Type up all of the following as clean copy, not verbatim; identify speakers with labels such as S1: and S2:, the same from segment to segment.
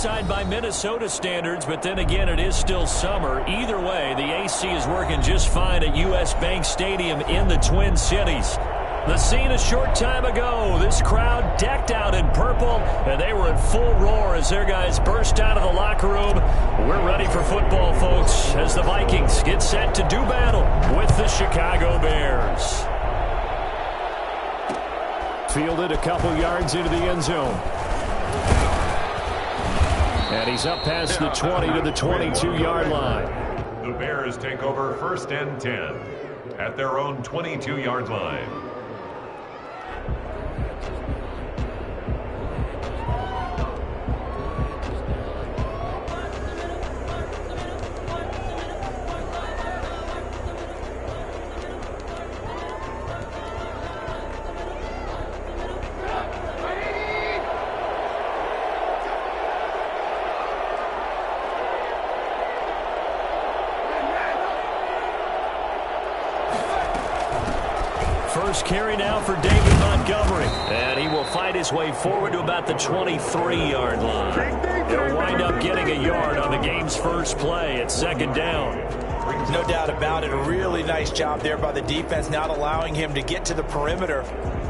S1: outside by Minnesota standards, but then again, it is still summer. Either way, the AC is working just fine at U.S. Bank Stadium in the Twin Cities. The scene a short time ago, this crowd decked out in purple, and they were in full roar as their guys burst out of the locker room. We're ready for football, folks, as the Vikings get set to do battle with the Chicago Bears. Fielded a couple yards into the end zone. And he's up past the 20 to the 22-yard line.
S2: The Bears take over 1st and 10 at their own 22-yard line.
S1: First carry now for David Montgomery. And he will fight his way forward to about the 23-yard line. He'll wind up getting a yard on the game's first play at 2nd down.
S3: No doubt about it. A really nice job there by the defense, not allowing him to get to the perimeter.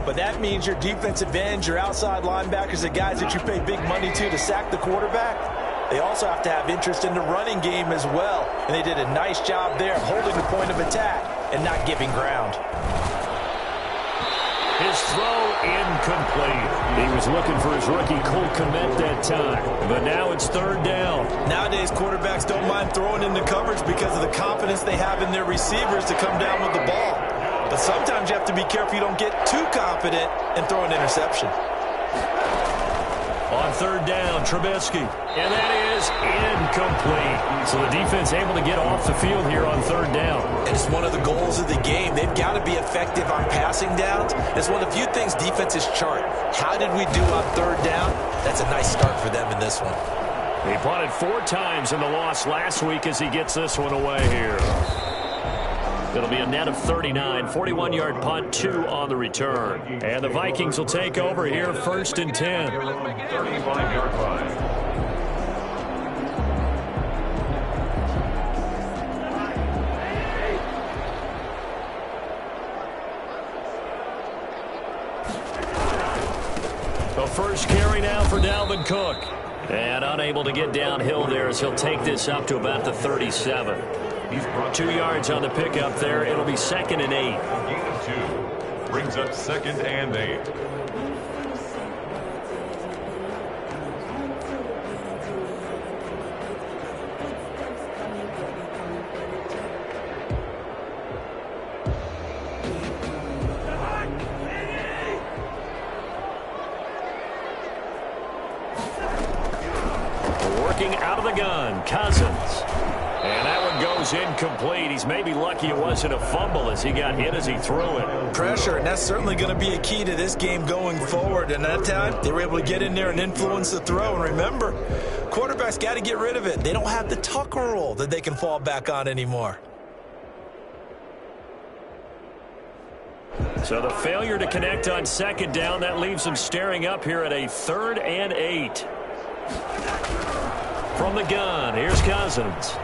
S3: But that means your defensive ends, your outside linebackers, the guys that you pay big money to sack the quarterback, they also have to have interest in the running game as well. And they did a nice job there holding the point of attack and not giving ground.
S1: His throw incomplete. He was looking for his rookie Cole Kmet that time. But now it's 3rd down.
S3: Nowadays, quarterbacks don't mind throwing into coverage because of the confidence they have in their receivers to come down with the ball. But sometimes you have to be careful you don't get too confident and throw an interception.
S1: On 3rd down, Trubisky. And that is incomplete. So the defense able to get off the field here on 3rd down.
S3: And it's one of the goals of the game. They've got to be effective on passing downs. It's one of the few things defenses chart. How did we do on 3rd down? That's a nice start for them in this one.
S1: He punted 4 times in the loss last week as he gets this one away here. It'll be a net of 39, 41-yard punt, 2 on the return. And the Vikings will take over here 1st and 10.
S2: 35-yard line.
S1: The first carry now for Dalvin Cook. And unable to get downhill there as he'll take this up to about the 37. He's brought 2 yards on the pickup there. It'll be 2nd and 8.
S2: Gain of 2 brings up 2nd and 8.
S1: Working out of the gun, Cousins. And that one goes incomplete. He's maybe lucky it wasn't a fumble as he got hit as he threw it.
S3: Pressure, and that's certainly going to be a key to this game going forward. And that time, they were able to get in there and influence the throw. And remember, quarterbacks got to get rid of it. They don't have the Tucker rule that they can fall back on anymore.
S1: So the failure to connect on 2nd down, that leaves them staring up here at a 3rd and 8. From the gun, here's Cousins.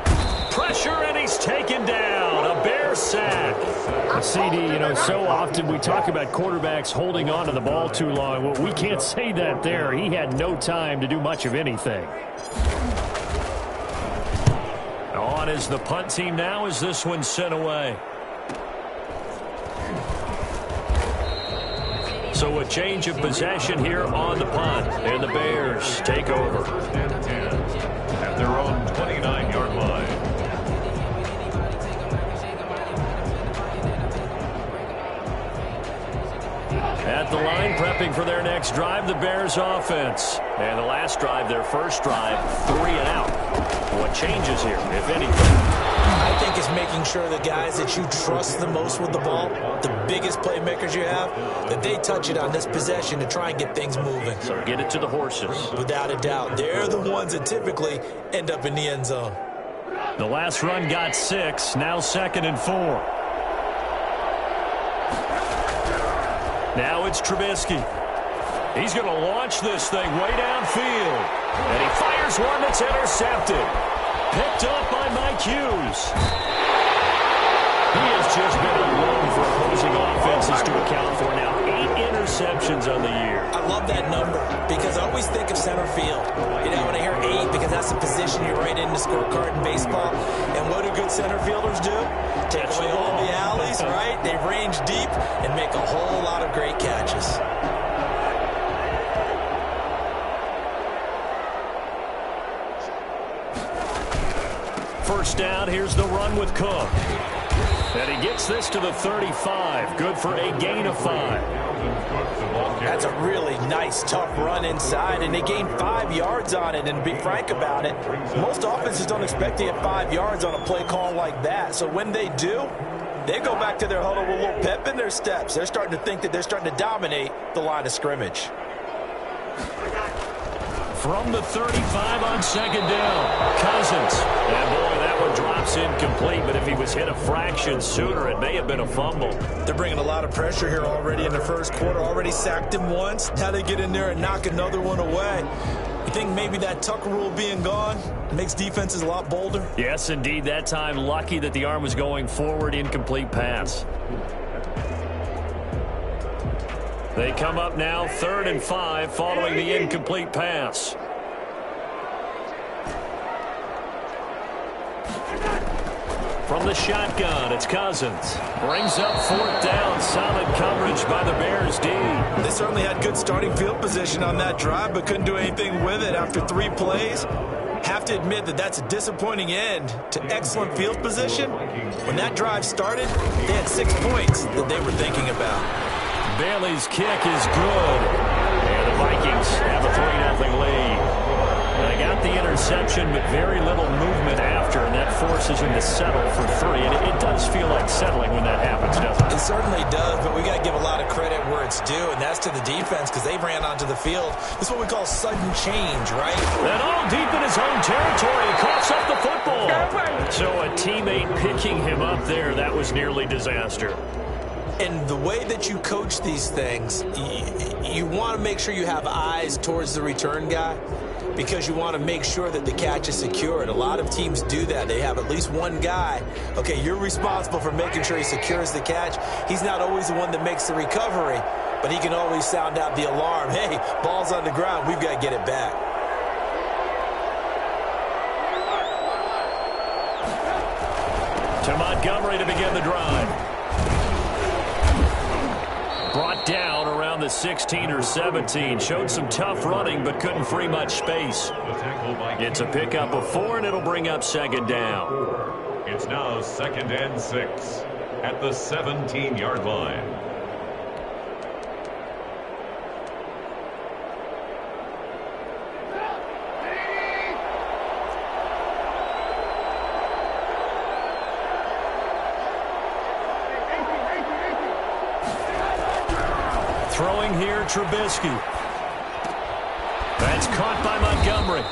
S1: Pressure, and he's taken down. A Bear sack.
S4: CD, so often we talk about quarterbacks holding on to the ball too long. Well, we can't say that there. He had no time to do much of anything.
S1: On is the punt team now as this one's sent away. So a change of possession here on the punt. And the Bears take over.
S2: 1st and 10 at their own 29-yard line.
S1: At the line, prepping for their next drive, the Bears offense. And the last drive, their first drive, 3 and out. What changes here, if anything?
S3: I think it's making sure the guys that you trust the most with the ball, the biggest playmakers you have, that they touch it on this possession to try and get things moving.
S1: So get it to the horses.
S3: Without a doubt. They're the ones that typically end up in the end zone.
S1: The last run got 6, now 2nd and 4. Now it's Trubisky. He's going to launch this thing way downfield. And he fires Here's one that's intercepted. Picked up by Mike Hughes. He has just been alone for opposing offenses to account for now. 8 interceptions on the year.
S3: I love that number because I always think of center field. You know, when I hear 8, because that's the position you write in the scorecard in baseball. And what do good center fielders do? Take away all the alleys, right? They range deep and make a whole lot of great catches.
S1: First down, here's the run with Cook. And he gets this to the 35. Good for a gain of 5.
S3: That's a really nice, tough run inside, and they gained 5 yards on it. And to be frank about it, most offenses don't expect to get 5 yards on a play call like that. So when they do, they go back to their huddle with a little pep in their steps. They're starting to think that they're starting to dominate the line of scrimmage.
S1: From the 35 on second down, Cousins. And boy, that one drops incomplete, but if he was hit a fraction sooner, it may have been a fumble.
S3: They're bringing a lot of pressure here already in the first quarter. Already sacked him once. Now they get in there and knock another one away. You think maybe that tuck rule being gone makes defenses a lot bolder?
S1: Yes, indeed. That time, lucky that the arm was going forward, incomplete pass. They come up now, 3rd and 5, following the incomplete pass. From the shotgun, it's Cousins. Brings up 4th down, solid coverage by the Bears D.
S3: They certainly had good starting field position on that drive, but couldn't do anything with it after 3 plays. Have to admit that that's a disappointing end to excellent field position. When that drive started, they had 6 points that they were thinking about.
S1: Bailey's kick is good. And the Vikings have a 3-0 lead. They got the interception, but very little movement after, and that forces him to settle for 3. And it does feel like settling when that happens, doesn't it?
S3: It certainly does, but we got to give a lot of credit where it's due, and that's to the defense because they ran onto the field. This is what we call sudden change, right?
S1: And all deep in his own territory, he coughs up the football. So a teammate picking him up there, that was nearly disaster.
S3: And the way that you coach these things, you want to make sure you have eyes towards the return guy because you want to make sure that the catch is secured. A lot of teams do that. They have at least one guy. Okay, you're responsible for making sure he secures the catch. He's not always the one that makes the recovery, but he can always sound out the alarm. Hey, ball's on the ground. We've got to get it back.
S1: To Montgomery to begin the drive. Brought down around the 16 or 17. Showed some tough running, but couldn't free much space. It's a pickup of 4, and it'll bring up 2nd down.
S2: It's now 2nd and 6 at the 17-yard line.
S1: Throwing here, Trubisky. That's caught by Montgomery.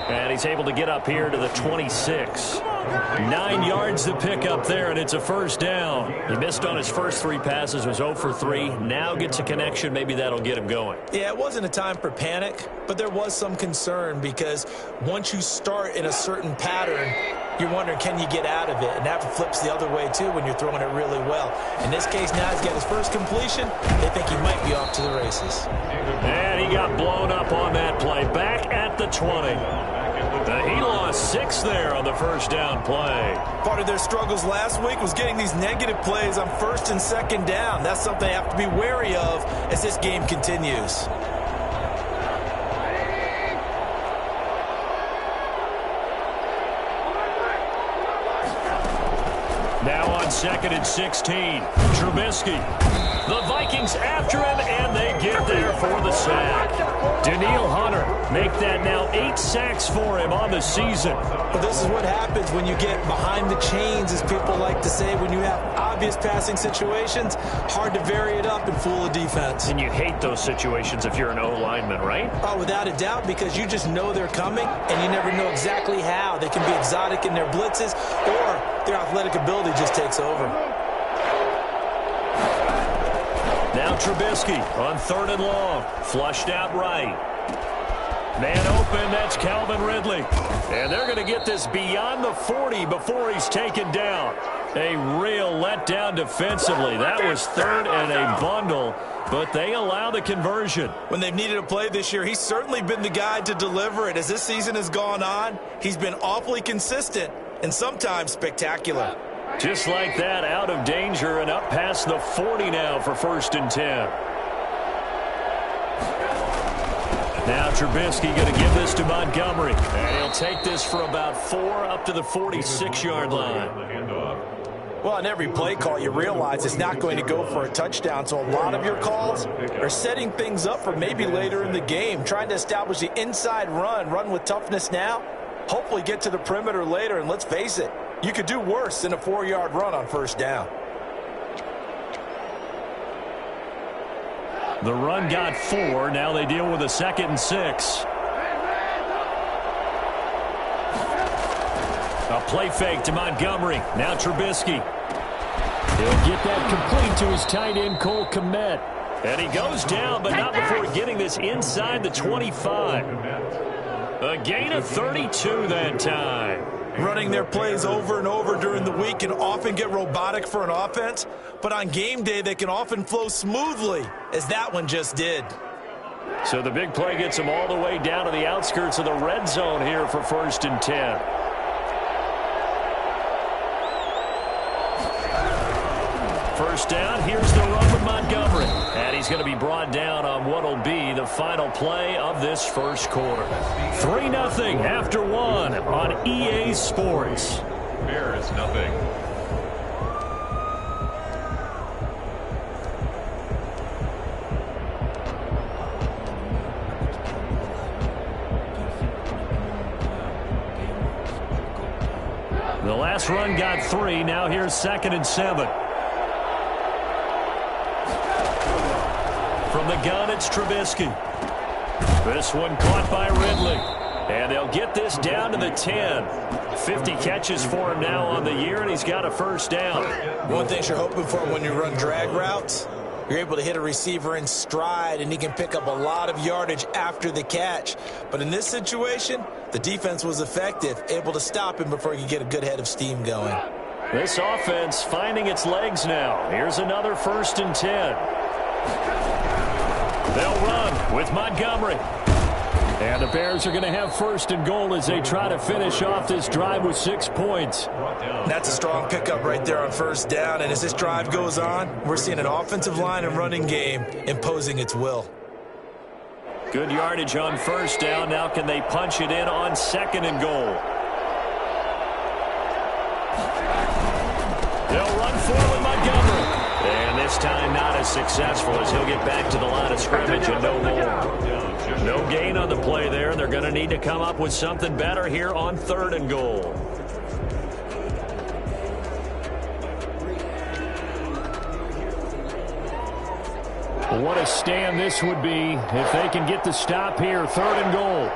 S1: And he's able to get up here to the 26. 9 yards to pick up there, and it's a 1st down. He missed on his first 3 passes, was 0 for 3. Now gets a connection. Maybe that'll get him going.
S3: Yeah, it wasn't a time for panic, but there was some concern because once you start in a certain pattern, you're wondering, can you get out of it? And that flips the other way, too, when you're throwing it really well. In this case, now he's got his first completion. They think he might be off to the races.
S1: And he got blown up on that play. Back at the 20. He lost 6 there on the 1st down play.
S3: Part of their struggles last week was getting these negative plays on 1st and 2nd down. That's something they have to be wary of as this game continues.
S1: Now on 2nd and 16, Trubisky. The Vikings after him, and they get there for the sack. Daniil Hunter make that now 8 sacks for him on the season.
S3: But this is what happens when you get behind the chains, as people like to say. When you have obvious passing situations, hard to vary it up and fool a defense.
S1: And you hate those situations if you're an O-lineman, right?
S3: Oh, without a doubt, because you just know they're coming, and you never know exactly how. They can be exotic in their blitzes, or their athletic ability just takes over.
S1: Now Trubisky on 3rd and long. Flushed out right. Man open, that's Calvin Ridley. And they're going to get this beyond the 40 before he's taken down. A real letdown defensively. That was third and a bundle, but they allow the conversion.
S3: When they've needed a play this year, he's certainly been the guy to deliver it. As this season has gone on, he's been awfully consistent and sometimes spectacular.
S1: Just like that, out of danger and up past the 40 now for 1st and 10. Now Trubisky going to give this to Montgomery. And he'll take this for about 4 up to the 46-yard line.
S3: Well, on every play call, you realize it's not going to go for a touchdown. So a lot of your calls are setting things up for maybe later in the game, trying to establish the inside run with toughness now, hopefully get to the perimeter later. And let's face it, you could do worse than a 4-yard run on 1st down.
S1: The run got 4. Now they deal with a 2nd and 6. A play fake to Montgomery. Now Trubisky. He'll get that complete to his tight end, Cole Kmet. And he goes down, but not before getting this inside the 25. A gain of 32 that time.
S3: Running their plays over and over during the week can often get robotic for an offense, but on game day they can often flow smoothly, as that one just did.
S1: So the big play gets them all the way down to the outskirts of the red zone here for 1st and 10. First down, here's the run with Montgomery. And he's going to be brought down on what will be the final play of this first quarter. 3-0 after 1 on EA Sports.
S2: Bears nothing.
S1: The last run got 3. Now here's 2nd and 7. From the gun, it's Trubisky. This one caught by Ridley. And they'll get this down to the 10. 50 catches for him now on the year, and he's got a 1st down.
S3: One thing you're hoping for when you run drag routes, you're able to hit a receiver in stride, and he can pick up a lot of yardage after the catch. But in this situation, the defense was effective, able to stop him before he could get a good head of steam going.
S1: This offense finding its legs now. Here's another 1st and 10. They'll run with Montgomery. And the Bears are going to have 1st and goal as they try to finish off this drive with 6 points.
S3: That's a strong pickup right there on 1st down. And as this drive goes on, we're seeing an offensive line and running game imposing its will.
S1: Good yardage on 1st down. Now can they punch it in on 2nd and goal? They'll run forward with Montgomery. And this time not as successful as he'll get back to the line of scrimmage and no more. No gain on the play there. They're going to need to come up with something better here on 3rd and goal.
S4: What a stand this would be if they can get the stop here. 3rd and goal.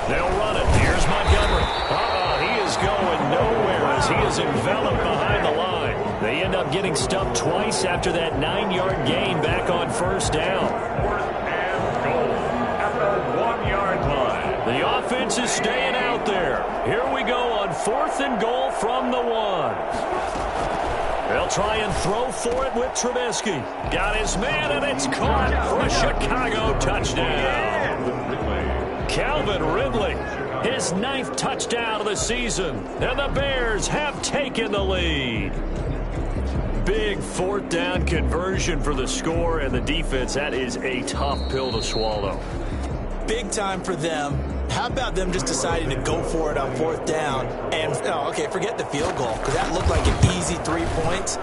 S1: They'll run it. Here's Montgomery. He is going nowhere as he is enveloped behind the line. They end up getting stumped twice after that 9-yard gain back on 1st down.
S2: 4th and goal at the 1-yard line.
S1: The offense is staying out there. Here we go on 4th and goal from the 1. They'll try and throw for it with Trubisky. Got his man, and it's caught for a Chicago touchdown. Calvin Ridley, his 9th touchdown of the season, and the Bears have taken the lead. Big 4th down conversion for the score, and the defense, that is a tough pill to swallow.
S3: Big time for them. How about them just deciding to go for it on 4th down? And, forget the field goal, because that looked like an easy 3 points.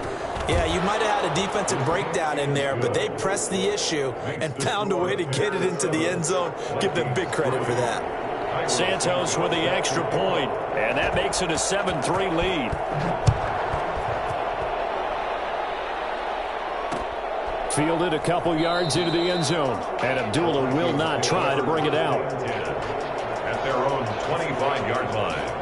S3: Yeah, you might have had a defensive breakdown in there, but they pressed the issue and found a way to get it into the end zone. Give them big credit for that.
S1: Santos with the extra point, and that makes it a 7-3 lead.
S4: Fielded a couple yards into the end zone, and Abdullah will not try to bring it out.
S2: At their own 25-yard line.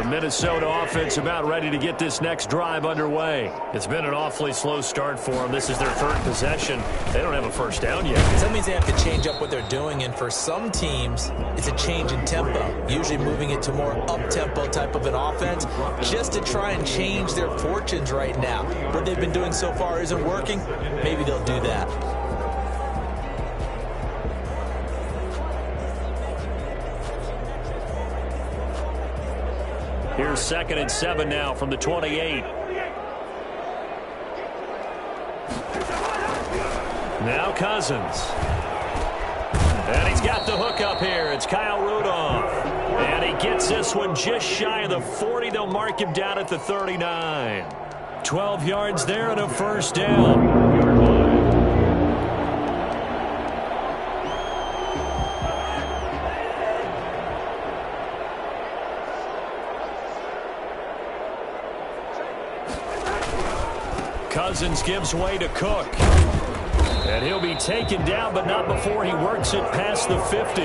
S1: The Minnesota offense about ready to get this next drive underway. It's been an awfully slow start for them. This is their third possession. They don't have a first down yet.
S3: So that means they have to change up what they're doing, and for some teams, it's a change in tempo, usually moving it to more up-tempo type of an offense just to try and change their fortunes right now. What they've been doing so far isn't working. Maybe they'll do that.
S1: Here's 2nd and 7 now from the 28. Now Cousins. And he's got the hook up here. It's Kyle Rudolph. And he gets this one just shy of the 40. They'll mark him down at the 39. 12 yards there and a first down. Cousins gives way to Cook. And he'll be taken down, but not before he works it past the 50.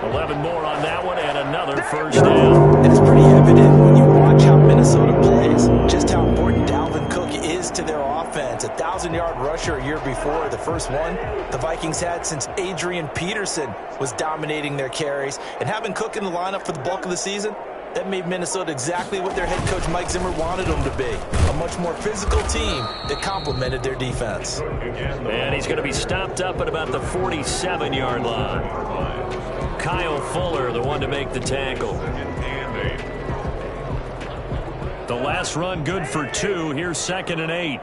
S1: 11 more on that one, and another first down.
S3: It's pretty evident when you watch how Minnesota plays, just how important Dalvin Cook is to their offense. A 1,000-yard rusher a year before, the first one the Vikings had since Adrian Peterson was dominating their carries. And having Cook in the lineup for the bulk of the season, that made Minnesota exactly what their head coach Mike Zimmer wanted them to be. A much more physical team that complemented their defense.
S1: And he's going to be stopped up at about the 47-yard line. Kyle Fuller, the one to make the tackle. The last run good for 2. Here's 2nd and 8.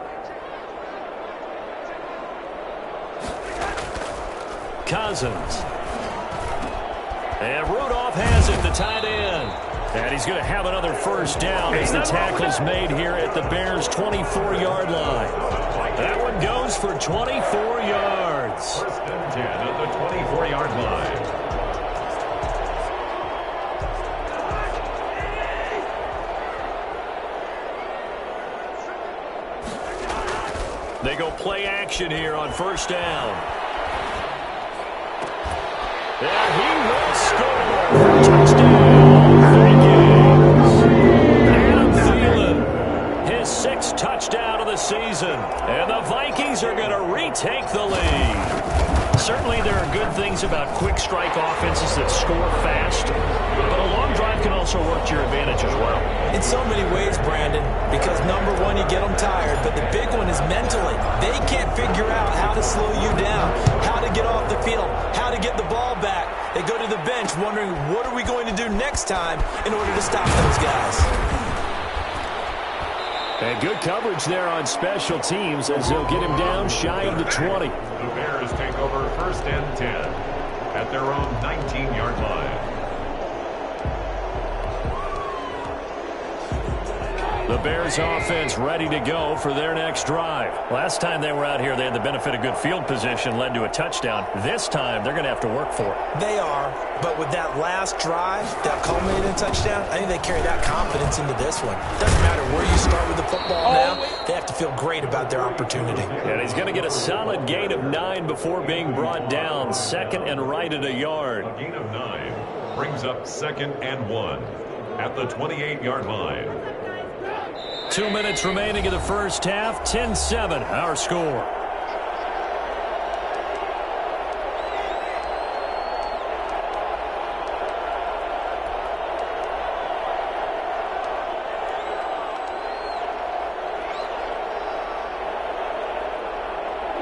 S1: Cousins. And Rudolph has it, the tight end. And he's going to have another first down as the tackle's made here at the Bears' 24-yard line. That one goes for 24 yards.
S2: 1st and 10 at the 24-yard line.
S1: They go play action here on first down. And he will score. Touchdown. Adam Thielen, his 6th touchdown of the season. And the Vikings are going to retake the lead. Certainly there are good things about quick strike offenses that score fast, but a long drive can also work to your advantage as well.
S3: In so many ways, Brandon, because number one, you get them tired, but the big one is mentally. They can't figure out how to slow you down, how to get off the field, how to get the ball back. They go to the bench wondering, what are we going to do next time in order to stop those guys?
S1: And good coverage there on special teams as they'll get him down shy of the 20.
S2: The Bears take over 1st and 10 at their own 19-yard line.
S1: The Bears offense ready to go for their next drive. Last time they were out here, they had the benefit of good field position, led to a touchdown. This time, they're going to have to work for it.
S3: They are, but with that last drive that culminated in a touchdown, I think they carry that confidence into this one. Doesn't matter where you start with the football now, they have to feel great about their opportunity.
S1: And he's going to get a solid gain of 9 before being brought down. 2nd and right at a yard.
S2: A gain of 9 brings up 2nd and 1 at the 28-yard line.
S1: 2 minutes remaining in the first half. 10-7, our score.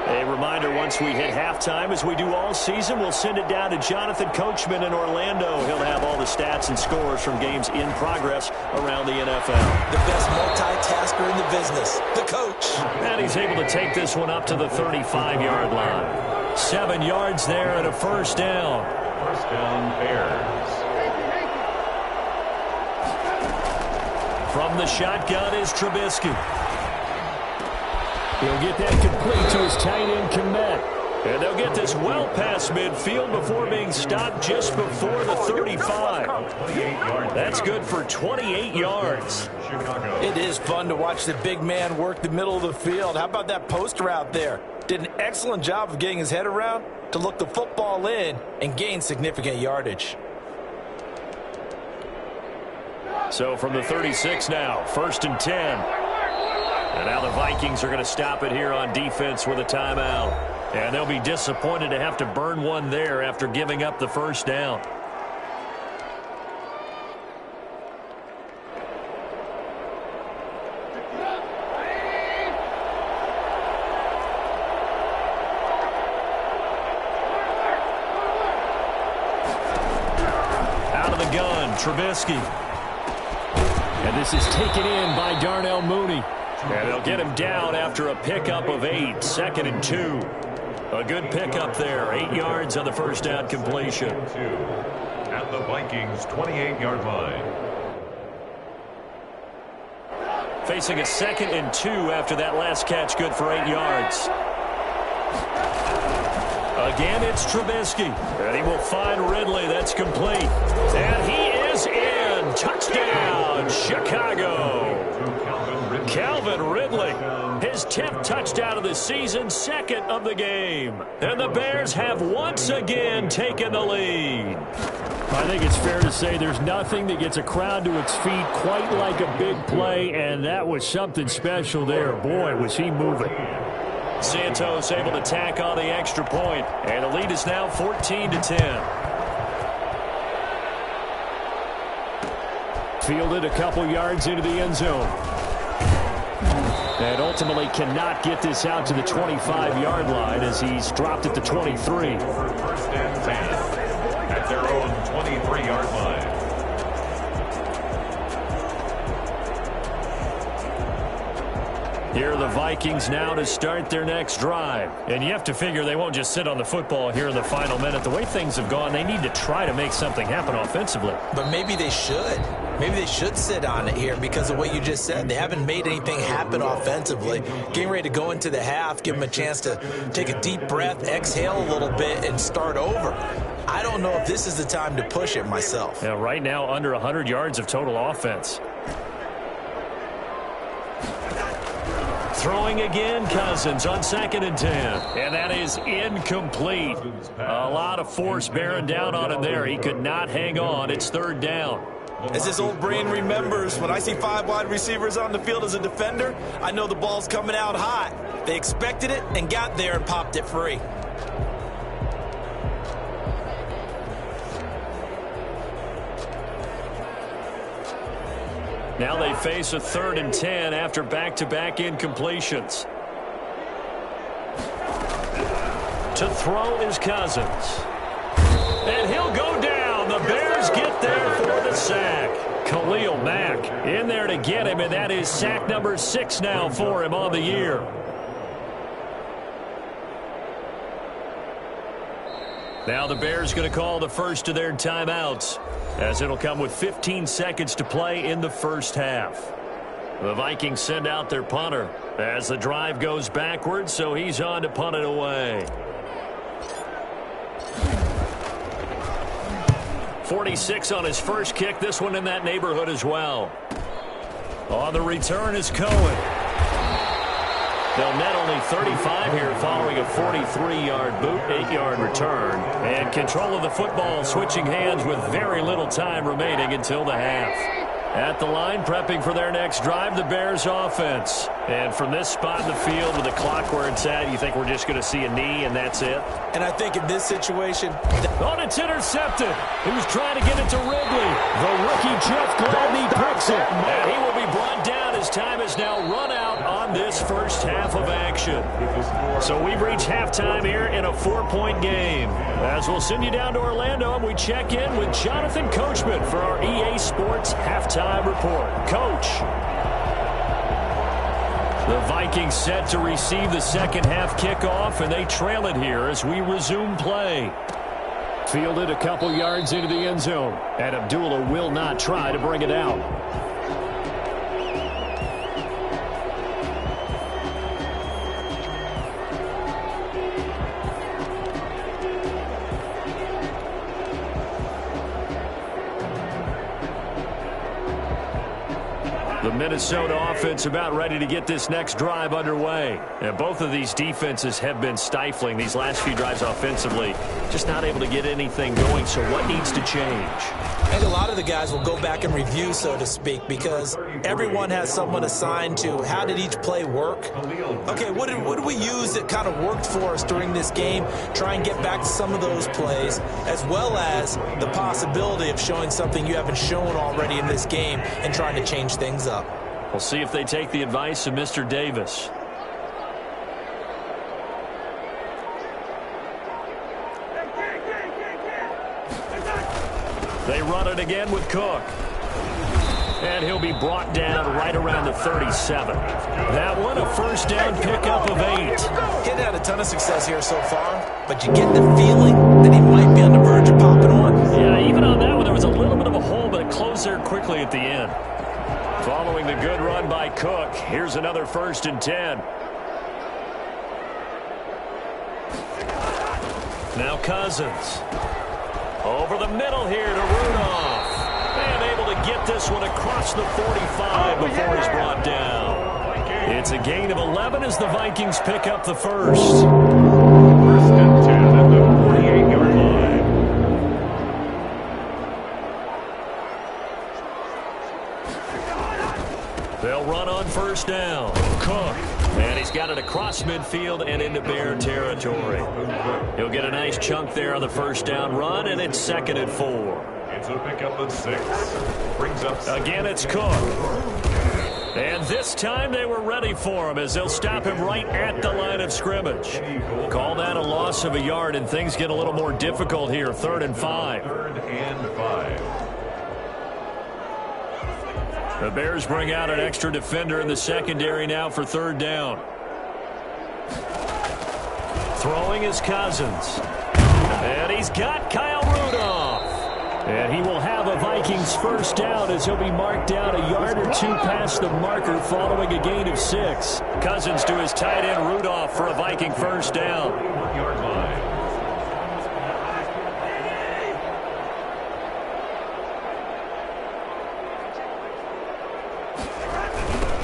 S1: A reminder, once we hit halftime, as we do all season, we'll send it down to Jonathan Coachman in Orlando. He'll have all the stats and scores from games in progress around the NFL.
S3: The best multitasker in the business, the coach.
S1: And he's able to take this one up to the 35-yard line. 7 yards there and a first down.
S2: First down, Bears.
S1: From the shotgun is Trubisky. He'll get that complete to his tight end, Kmet. And they'll get this well past midfield before being stopped just before the 35. That's good for 28 yards.
S3: It is fun to watch the big man work the middle of the field. How about that post route there? Did an excellent job of getting his head around to look the football in and gain significant yardage.
S1: So from the 36 now, 1st and 10. And now the Vikings are going to stop it here on defense with a timeout. And they'll be disappointed to have to burn one there after giving up the first down. Out of the gun, Trubisky. And this is taken in by Darnell Mooney. And they'll get him down after a pickup of 8, 2nd and 2. A good pickup there, 8 yards on the first down completion.
S2: At the Vikings' 28-yard line.
S1: Facing a 2nd and 2 after that last catch, good for 8 yards. Again, it's Trubisky. And he will find Ridley. That's complete. And he is in. Touchdown, Chicago. Calvin Ridley, his 10th touchdown of the season, 2nd of the game. And the Bears have once again taken the lead.
S4: I think it's fair to say there's nothing that gets a crowd to its feet quite like a big play, and that was something special there. Boy, was he moving.
S1: Santos able to tack on the extra point, and the lead is now 14-10.
S4: Fielded a couple yards into the end zone. And ultimately cannot get this out to the 25-yard line as he's dropped at the 23.
S2: 1st and 10 at their own 23-yard line.
S1: Here are the Vikings now to start their next drive. And you have to figure they won't just sit on the football here in the final minute. The way things have gone, they need to try to make something happen offensively.
S3: But maybe they should. Maybe they should sit on it here because of what you just said. They haven't made anything happen offensively. Getting ready to go into the half, give them a chance to take a deep breath, exhale a little bit, and start over. I don't know if this is the time to push it myself.
S1: Yeah, right now, under 100 yards of total offense. Throwing again, Cousins on 2nd and 10. And that is incomplete. A lot of force bearing down on him there. He could not hang on. It's 3rd down.
S3: As his old brain remembers, when I see 5 wide receivers on the field as a defender, I know the ball's coming out hot. They expected it and got there and popped it free.
S1: Now they face a 3rd and 10 after back-to-back incompletions. To throw is Cousins. And he'll go down. The Bears get there for the sack. Khalil Mack in there to get him, and that is sack number 6 now for him on the year. Now the Bears going to call the first of their timeouts, as it'll come with 15 seconds to play in the first half. The Vikings send out their punter as the drive goes backwards, so he's on to punt it away. 46 on his first kick, this one in that neighborhood as well. On the return is Cohen. They'll net only 35 here following a 43-yard boot, 8-yard return. And control of the football switching hands with very little time remaining until the half. At the line, prepping for their next drive, the Bears offense. And from this spot in the field with the clock where it's at, you think we're just going to see a knee and that's it?
S3: And I think in this situation...
S1: Oh, it's intercepted. He was trying to get it to Ridley. The rookie Jeff Gladney picks it. And he will be brought down as time is now run out on this first half of action. So we've reached halftime here in a 4-point game. As we'll send you down to Orlando and we check in with Jonathan Coachman for our EA Sports Halftime Report. Coach. The Vikings set to receive the second half kickoff, and they trail it here as we resume play.
S4: Fielded a couple yards into the end zone, and Abdullah will not try to bring it out.
S1: The Minnesota offense about ready to get this next drive underway. And both of these defenses have been stifling these last few drives offensively. Just not able to get anything going, so what needs to change?
S3: I think a lot of the guys will go back and review, so to speak, because everyone has someone assigned to how did each play work. Okay, what did we use that kind of worked for us during this game? Try and get back to some of those plays, as well as the possibility of showing something you haven't shown already in this game and trying to change things up.
S1: We'll see if they take the advice of Mr. Davis. They run it again with Cook. And he'll be brought down right around the 37. That one, a first down pickup of 8.
S3: He's had a ton of success here so far, but you get the feeling that he might be on the verge of popping one.
S1: Yeah, even on that one, there was a little bit of a hole, but it closed there quickly at the end. Following the good run by Cook, here's another 1st and 10. Now Cousins. Over the middle here to Rudolph. And able to get this one across the 45 before he's brought down. It's a gain of 11 as the Vikings pick up the first.
S2: 1st and 10 at the 48-yard line.
S1: They'll run on 1st down. Cook. And he's got it across midfield and into Bear territory. He'll get a nice chunk there on the 1st down run, and it's 2nd and 4.
S2: It's a pickup of 6. Brings up 7.
S1: Again, it's Cook. And this time they were ready for him as they'll stop him right at the line of scrimmage. Call that a loss of a yard, and things get a little more difficult here. 3rd and 5.
S2: 3rd and 5.
S1: The Bears bring out an extra defender in the secondary now for 3rd down. Throwing is Cousins. And he's got Kyle Rudolph. And he will have a Vikings 1st down as he'll be marked down a yard or 2 past the marker following a gain of 6. Cousins to his tight end Rudolph for a Viking 1st down.
S2: 1-yard line.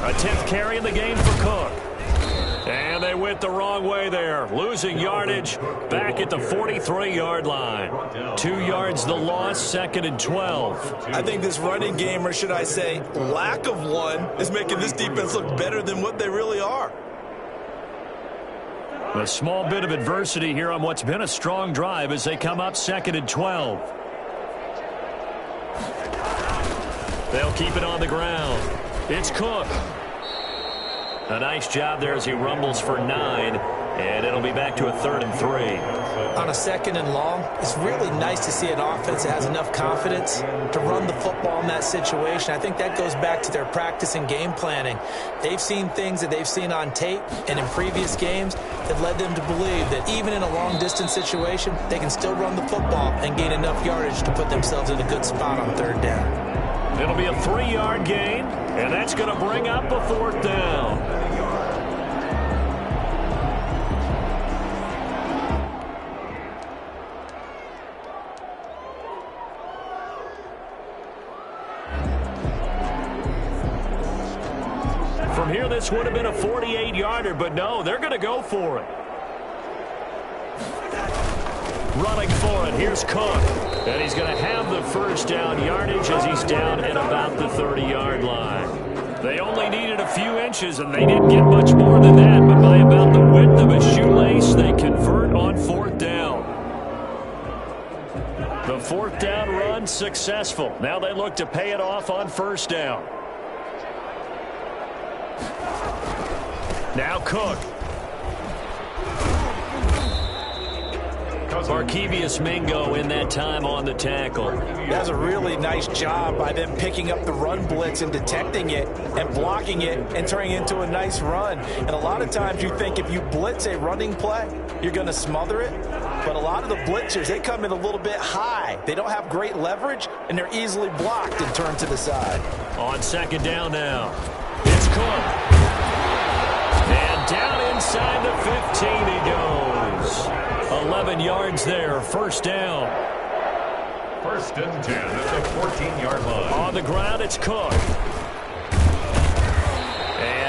S1: A 10th carry in the game for Cook. And they went the wrong way there. Losing yardage back at the 43-yard line. 2 yards the loss, 2nd and 12.
S3: I think this running game, or should I say lack of one, is making this defense look better than what they really are.
S1: A small bit of adversity here on what's been a strong drive as they come up 2nd and 12. They'll keep it on the ground. It's Cook. A nice job there as he rumbles for 9, and it'll be back to a 3rd and 3.
S3: On a 2nd and long, it's really nice to see an offense that has enough confidence to run the football in that situation. I think that goes back to their practice and game planning. They've seen things that they've seen on tape and in previous games that led them to believe that even in a long-distance situation, they can still run the football and gain enough yardage to put themselves in a good spot on 3rd down.
S1: It'll be a 3-yard gain, and that's going to bring up a 4th down. From here, this would have been a 48-yarder, but no, they're going to go for it. Running for it, here's Cook. And he's going to have the 1st down yardage as he's down at about the 30-yard line. They only needed a few inches, and they didn't get much more than that. But by about the width of a shoelace, they convert on 4th down. The 4th down run successful. Now they look to pay it off on 1st down. Now Cook. Markevius Mingo in that time on the tackle.
S3: That's a really nice job by them picking up the run blitz and detecting it and blocking it and turning it into a nice run. And a lot of times you think if you blitz a running play, you're going to smother it. But a lot of the blitzers, they come in a little bit high. They don't have great leverage, and they're easily blocked and turned to the side.
S1: On 2nd down now, it's Cook. And down inside the 15 he goes. 11 yards there, 1st down.
S2: 1st and 10 at the 14-yard line.
S1: On the ground, it's Cook.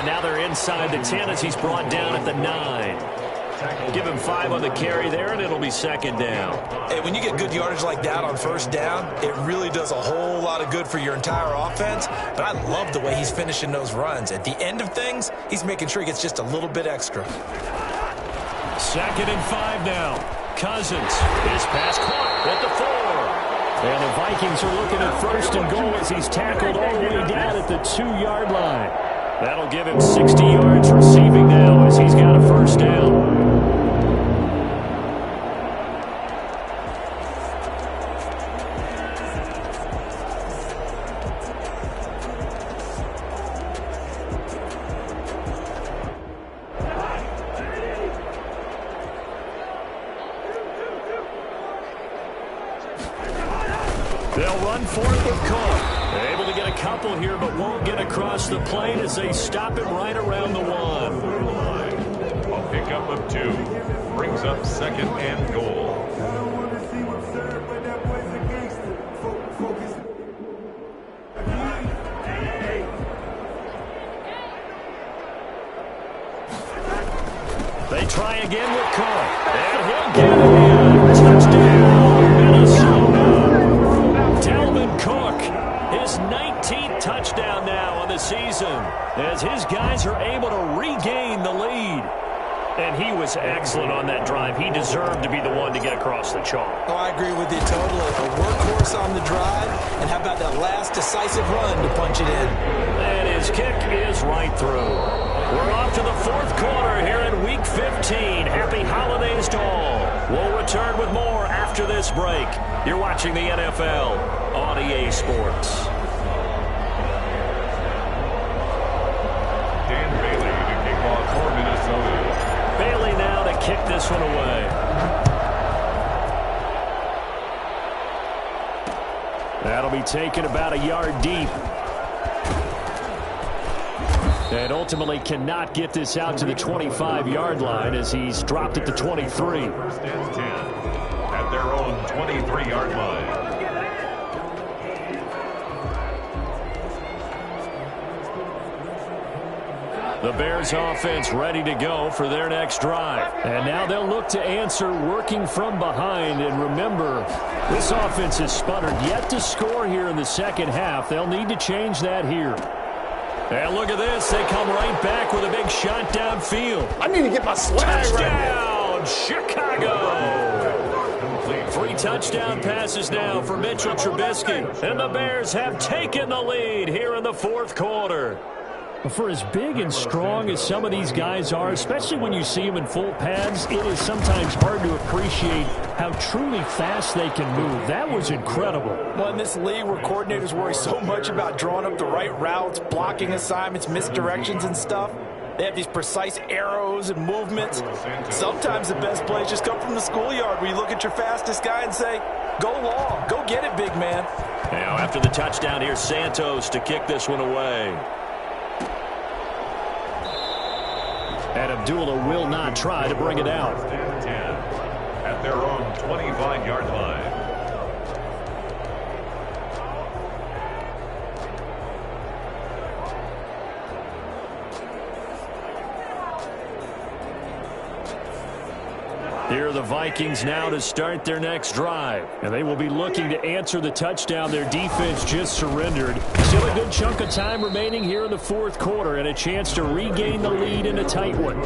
S1: now they're inside the 10 as he's brought down at the 9. Give him 5 on the carry there, and it'll be second down.
S3: Hey, when you get good yardage like that on first down, it really does a whole lot of good for your entire offense. But I love the way he's finishing those runs. At the end of things, he's making sure he gets just a little bit extra.
S1: Second and 5 now. Cousins. His pass caught at the 4.
S4: And the Vikings are looking at first and goal as he's tackled all the way down at the 2-yard line.
S1: That'll give him 60 yards receiving now as he's got a first down. They'll run for it with Cook. They're able to get a couple here, but won't get across the plate as they stop him right around the 1.
S2: A pickup of 2 brings up second and goal.
S1: They try again with Cook. And he'll get it in. Touchdown, Minnesota. Dalvin Cook, his 19th touchdown now on the season as his guys are able to regain the lead. And he was excellent on that drive. He deserved to be the one to get across the chalk.
S3: Oh, I agree with you totally. A workhorse on the drive, and how about that last decisive run to punch it in?
S1: And his kick is right through. We're off to the 4th quarter here in Week 15. Happy holidays to all. We'll return with more after this break. You're watching the NFL on EA Sports.
S2: Dan Bailey to kick off for Minnesota.
S1: Bailey now to kick this one away. That'll be taken about a yard deep. And ultimately cannot get this out to the 25-yard line as he's dropped at the 23.
S2: First and 10 at their own 23-yard line.
S1: The Bears offense ready to go for their next drive. And now they'll look to answer working from behind. And remember, this offense has sputtered yet to score here in the second half. They'll need to change that here. And look at this. They come right back with a big shot downfield.
S5: I need to get my swag
S1: Touchdown, Chicago. 3 touchdown passes now for Mitchell Trubisky. And the Bears have taken the lead here in the 4th quarter.
S4: For as big and strong as some of these guys are, especially when you see them in full pads, it is sometimes hard to appreciate how truly fast they can move. That was incredible.
S3: Well, in this league where coordinators worry so much about drawing up the right routes, blocking assignments, misdirections and stuff, they have these precise arrows and movements. Sometimes the best plays just come from the schoolyard where you look at your fastest guy and say, go long, go get it, big man.
S1: Now after the touchdown, here's Santos to kick this one away. And Abdullah will not try to bring it out.
S2: First and 10 at their own 25-yard line.
S1: Here are the Vikings now to start their next drive. And they will be looking to answer the touchdown their defense just surrendered. Still a good chunk of time remaining here in the 4th quarter and a chance to regain the lead in a tight one.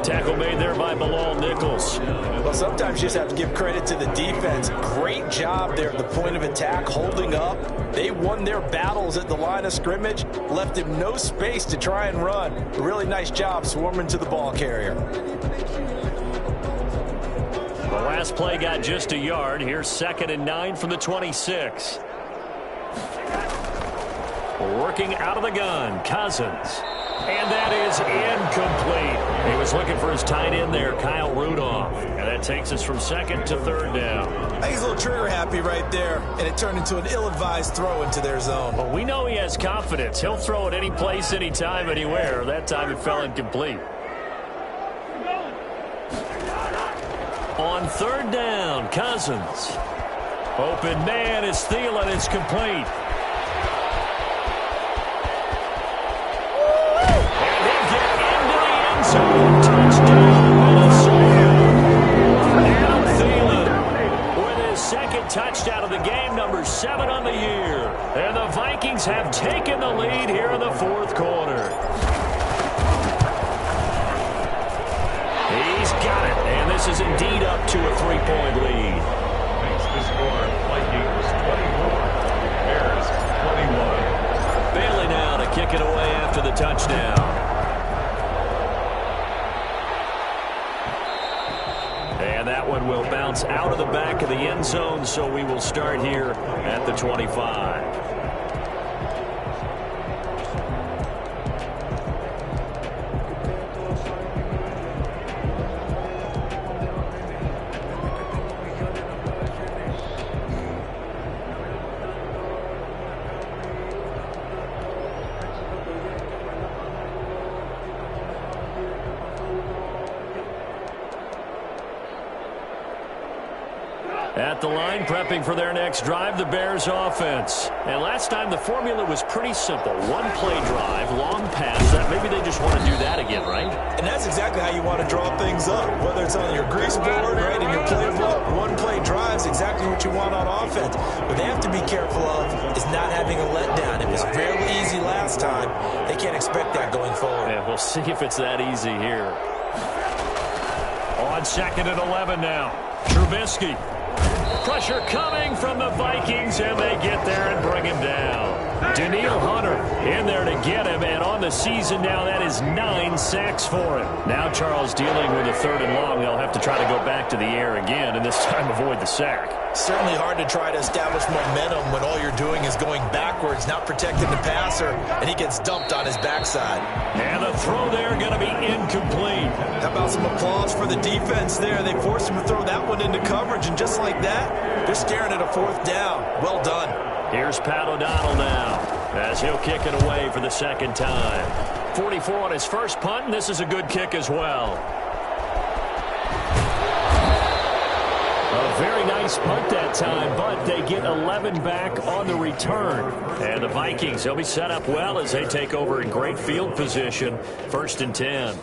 S1: Tackle made there by Bilal Nichols.
S3: Well, sometimes you just have to give credit to the defense. Great job there at the point of attack, holding up. They won their battles at the line of scrimmage, left him no space to try and run. A really nice job swarming to the ball carrier.
S1: The last play got just a yard. Here's 2nd and 9 from the 26. Working out of the gun, Cousins. And that is incomplete. He was looking for his tight end there, Kyle Rudolph. And that takes us from 2nd to 3rd down.
S3: I think he's a little trigger happy right there, and it turned into an ill-advised throw into their zone.
S1: Well, we know he has confidence. He'll throw it any place, anytime, anywhere. That time it fell incomplete. On 3rd down, Cousins. Open man is Thielen. It's complete. And he zone. Touchdown, Minnesota. Adam Thielen with his second touchdown of the game, number 7 on the year. And the Vikings have taken the lead here in the fourth quarter. He's got it, and this is indeed up to a 3-point lead.
S2: Makes the score Vikings 24, Bears 21.
S1: Bailey now to kick it away after the touchdown. And that one will bounce out of the back of the end zone, so we will start here at the 25. At the line, prepping for their next drive, the Bears offense. And last time, the formula was pretty simple. One-play drive, long pass. Maybe they just want to do that again, right?
S3: And that's exactly how you want to draw things up. Whether it's on your grease board, right, in your playbook, one-play drive is exactly what you want on offense. What they have to be careful of is not having a letdown. It was fairly easy last time. They can't expect that going forward.
S1: Yeah, we'll see if it's that easy here. On 2nd and 11 now. Trubisky. Pressure coming from the Vikings, and they get there and bring him down. Danielle Hunter in there to get him, and on the season now, that is 9 sacks for him. Now Charles dealing with a 3rd and long. They'll have to try to go back to the air again, and this time avoid the sack.
S3: Certainly hard to try to establish momentum when all you're doing is going backwards, not protecting the passer, and he gets dumped on his backside.
S1: And the throw there going to be incomplete.
S3: How about some applause for the defense there? They forced him to throw that one into coverage, and just like that, they're staring at a 4th down. Well done.
S1: Here's Pat O'Donnell now as he'll kick it away for the 2nd time. 44 on his first punt, and this is a good kick as well. A very nice punt that time, but they get 11 back on the return. And the Vikings, they'll be set up well as they take over in great field position. 1st and 10.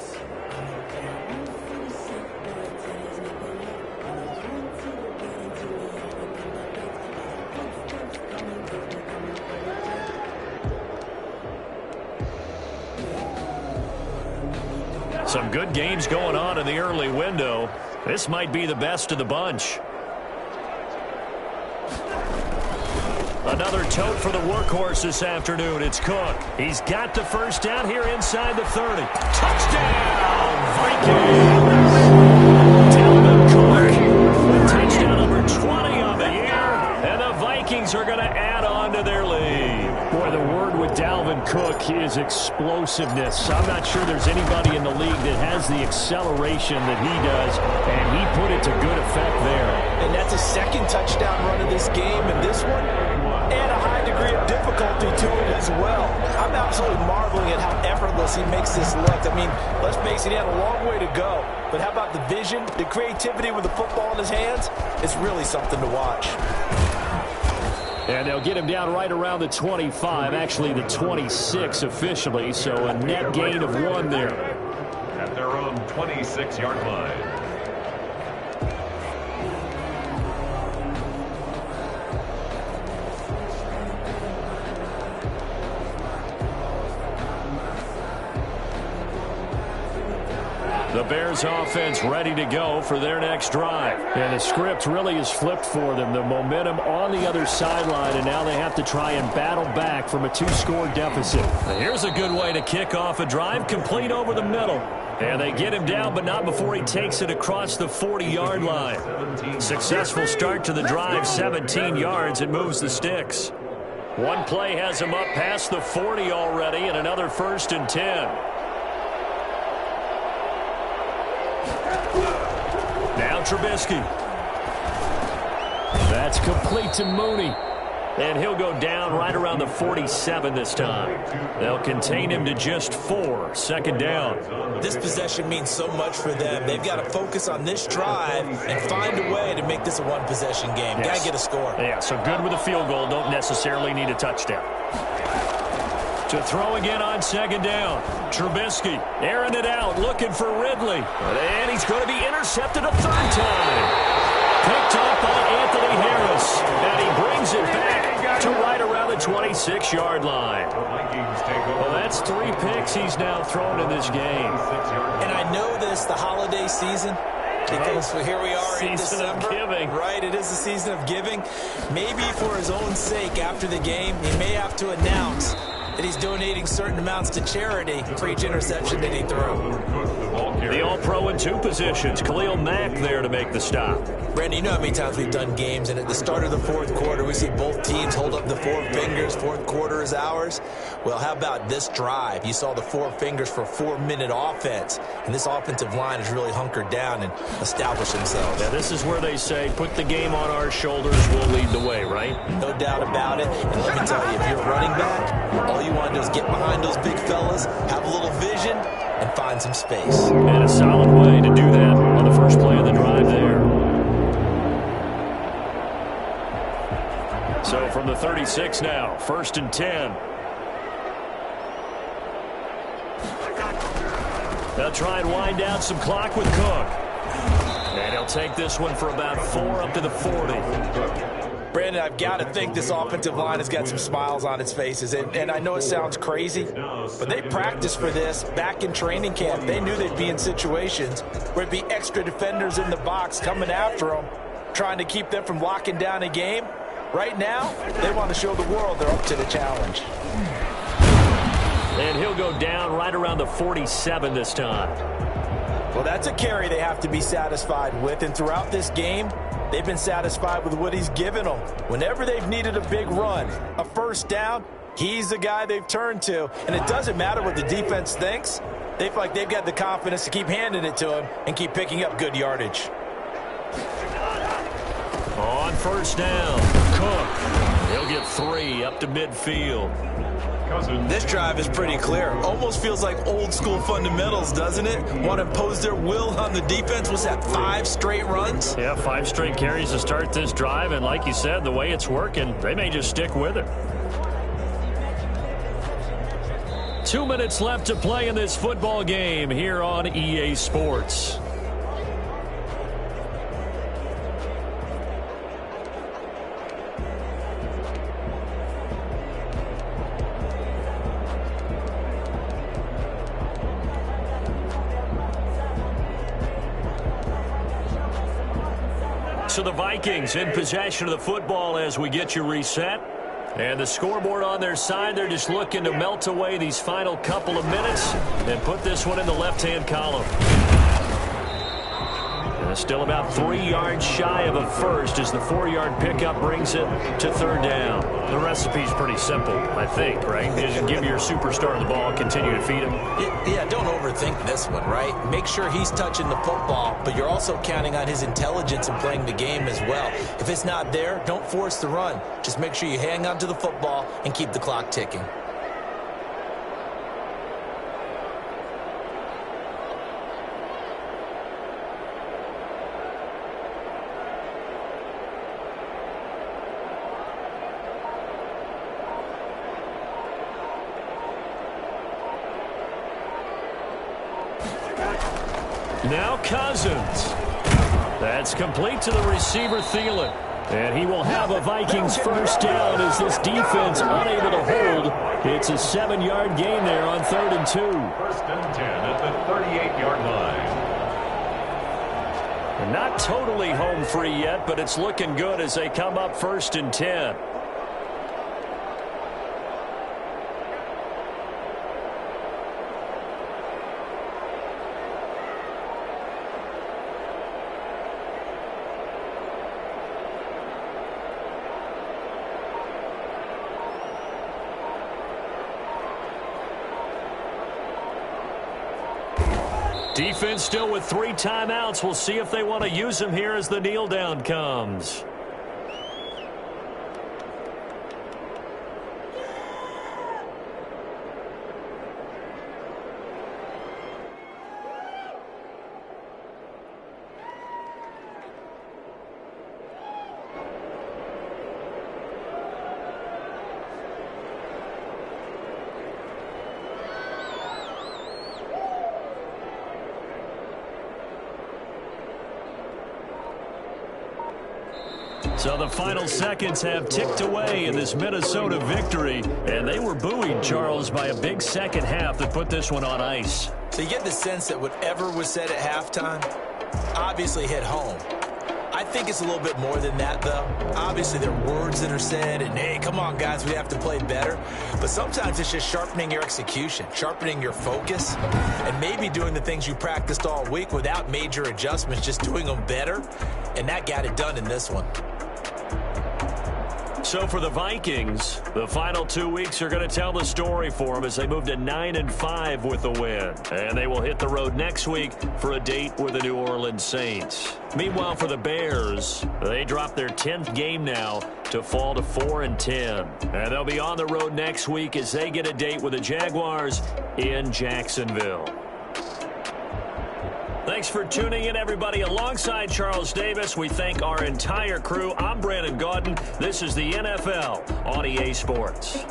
S1: Some good games going on in the early window. This might be the best of the bunch. Another tote for the workhorse this afternoon. It's Cook. He's got the 1st down here inside the 30. Touchdown, Vikings! Dalvin Cook with touchdown number 20 on the year. And the Vikings are going to add on to their lead. Boy, the word with Dalvin Cook is explosiveness. I'm not sure there's anybody in the league that has the acceleration that he does, and he put it to good effect there.
S3: And that's a 2nd touchdown run of this game, and this one, and a high degree of difficulty to it as well. I'm absolutely marveling at how effortless he makes this look. I mean, let's face it, he had a long way to go. But how about the vision, the creativity with the football in his hands? It's really something to watch.
S1: And they'll get him down right around the 25, actually the 26 officially, so a net gain of 1 there.
S2: At their own 26-yard line.
S1: The Bears offense ready to go for their next drive. And the script really is flipped for them. The momentum on the other sideline, and now they have to try and battle back from a 2-score deficit. Now here's a good way to kick off a drive, complete over the middle. And they get him down, but not before he takes it across the 40-yard line. Successful start to the drive, 17 yards, and moves the sticks. One play has him up past the 40 already, and another 1st and 10. Now Trubisky. That's complete to Mooney. And he'll go down right around the 47 this time. They'll contain him to just 4. 2nd down.
S3: This possession means so much for them. They've got to focus on this drive and find a way to make this a one-possession game.
S1: Yes.
S3: Got to get a score.
S1: Yeah, so good with a field goal. Don't necessarily need a touchdown. To throw again on second down. Trubisky airing it out, looking for Ridley. And he's going to be intercepted a third time. Picked off by Anthony Harris. And he brings it back to right around the 26-yard line. Well, that's 3 picks he's now thrown in this game.
S3: And I know this, the holiday season, because here we are in December.
S1: Season of giving.
S3: Right, it is the season of giving. Maybe for his own sake after the game, he may have to announce that he's donating certain amounts to charity for each interception that he threw.
S1: The All-Pro in 2 positions. Khalil Mack there to make the stop.
S3: Brandon, you know how many times we've done games, and at the start of the fourth quarter, we see both teams hold up the 4 fingers. Fourth quarter is ours. Well, how about this drive? You saw the 4 fingers for 4-minute offense, and this offensive line has really hunkered down and established themselves.
S1: Yeah, this is where they say, put the game on our shoulders, we'll lead the way, right?
S3: No doubt about it. And let me tell you, if you're a running back, all you want to do is get behind those big fellas, have a little vision, and find some space.
S1: And a solid way to do that on the first play of the drive there. So from the 36 now, 1st and 10. They'll try and wind down some clock with Cook. And he'll take this one for about 4 up to the 40.
S3: Brandon, I've got to think this offensive line has got some smiles on its faces. And I know it sounds crazy, but they practiced for this back in training camp. They knew they'd be in situations where there'd be extra defenders in the box coming after them, trying to keep them from locking down a game. Right now, they want to show the world they're up to the challenge.
S1: And he'll go down right around the 47 this time.
S3: Well, that's a carry they have to be satisfied with. And throughout this game, they've been satisfied with what he's given them. Whenever they've needed a big run, a first down, he's the guy they've turned to. And it doesn't matter what the defense thinks. They feel like they've got the confidence to keep handing it to him and keep picking up good yardage.
S1: On first down, Cook. He'll get 3 up to midfield.
S3: This drive is pretty clear. Almost feels like old school fundamentals, doesn't it? Want to impose their will on the defense. Was that 5 straight runs?
S1: Yeah, 5 straight carries to start this drive. And like you said, the way it's working, they may just stick with it. 2 minutes left to play in this football game here on EA Sports. So the Vikings in possession of the football as we get you reset. And the scoreboard on their side, they're just looking to melt away these final couple of minutes and put this one in the left-hand column. And still about 3 yards shy of a first as the 4-yard pickup brings it to 3rd down. The recipe's pretty simple, I think, right? You just give your superstar the ball, continue to feed him.
S3: Yeah, don't overthink this one, right? Make sure he's touching the football, but you're also counting on his intelligence in playing the game as well. If it's not there, don't force the run. Just make sure you hang on to the football and keep the clock ticking.
S1: Now Cousins. That's complete to the receiver, Thielen. And he will have a Vikings first down as this defense unable to hold. It's a 7-yard gain there on 3rd and 2.
S2: 1st and 10 at the 38-yard line.
S1: And not totally home free yet, but it's looking good as they come up 1st and 10. Defense still with 3 timeouts. We'll see if they want to use them here as the kneel down comes. So the final seconds have ticked away in this Minnesota victory, and they were buoyed, Charles, by a big second half that put this one on ice.
S3: So you get the sense that whatever was said at halftime obviously hit home. I think it's a little bit more than that, though. Obviously, there are words that are said, and, hey, come on, guys, we have to play better. But sometimes it's just sharpening your execution, sharpening your focus, and maybe doing the things you practiced all week without major adjustments, just doing them better. And that got it done in this one.
S1: So for the Vikings, the final 2 weeks are going to tell the story for them as they move to 9-5 with the win. And they will hit the road next week for a date with the New Orleans Saints. Meanwhile, for the Bears, they drop their 10th game now to fall to 4-10. And they'll be on the road next week as they get a date with the Jaguars in Jacksonville. Thanks for tuning in, everybody. Alongside Charles Davis, we thank our entire crew. I'm Brandon Gaudin. This is the NFL on EA Sports.